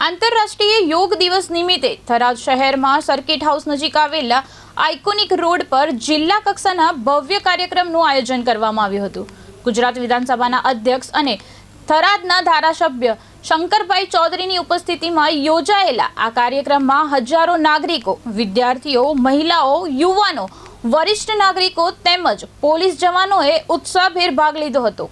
આંતરરાષ્ટ્રીય યોગ દિવસ નિમિત્તે થરાદ શહેરમાં સર્કિટ હાઉસ નજીક આવેલા આઇકોનિક રોડ પર જિલ્લા કક્ષાના ભવ્ય કાર્યક્રમનું આયોજન કરવામાં આવ્યું હતું। ગુજરાત વિધાનસભાના અધ્યક્ષ અને થરાદના ધારાસભ્ય શંકરભાઈ ચૌધરીની ઉપસ્થિતિમાં યોજાયેલા આ કાર્યક્રમમાં હજારો નાગરિકો, વિદ્યાર્થીઓ, મહિલાઓ, યુવાનો, વરિષ્ઠ નાગરિકો તેમજ પોલીસ જવાનોએ ઉત્સાહભેર ભાગ લીધો હતો।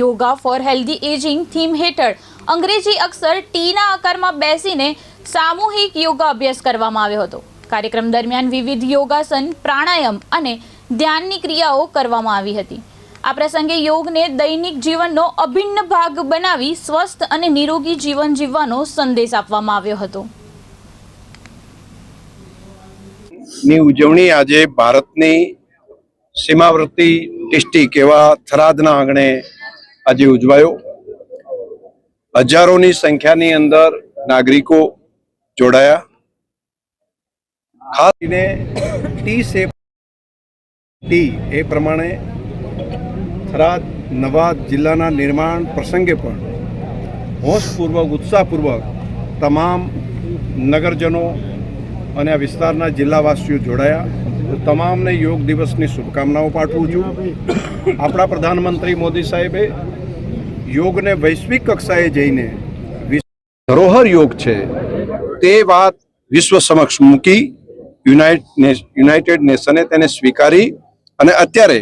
Yoga for healthy ageing theme હેઠળ અંગ્રેજી અક્ષર ટીના આકારમાં બેસીને સામૂહિક યોગા અભ્યાસ કરવામાં આવ્યો હતો। કાર્યક્રમ દરમિયાન વિવિધ યોગાસન, પ્રાણાયામ અને ધ્યાનની ક્રિયાઓ કરવામાં આવી હતી। આ પ્રસંગે યોગને દૈનિક જીવનનો અભિન્ન ભાગ બનાવી સ્વસ્થ અને નિરોગી જીવન જીવવાનો સંદેશ આપવામાં આવ્યો હતો। ની ઉજવણી આજે ભારતની સીમાવર્તી ડિસ્ટ્રિક્ટ એવા થરાદના આંગણે આજે ઉજવાયો। હજારોની સંખ્યાની અંદર નાગરિકો જોડાયા। ખાસ કરીને ટી સેફ ટી એ પ્રમાણે થરાદ નવા જિલ્લાના નિર્માણ પ્રસંગે પણ હોશપૂર્વક, ઉત્સાહપૂર્વક તમામ નગરજનો અને આ વિસ્તારના જિલ્લાવાસીઓ જોડાયા। તો તમામને યોગ દિવસની શુભકામનાઓ પાઠવું છું। આપણા પ્રધાનમંત્રી મોદી સાહેબે યોગને વૈશ્વિક કક્ષાએ જઈને ધરોહર યોગ છે તે વાત વિશ્વ સમક્ષ મૂકી યુનાઇટેડ નેશને તેને સ્વીકારી અને અત્યારે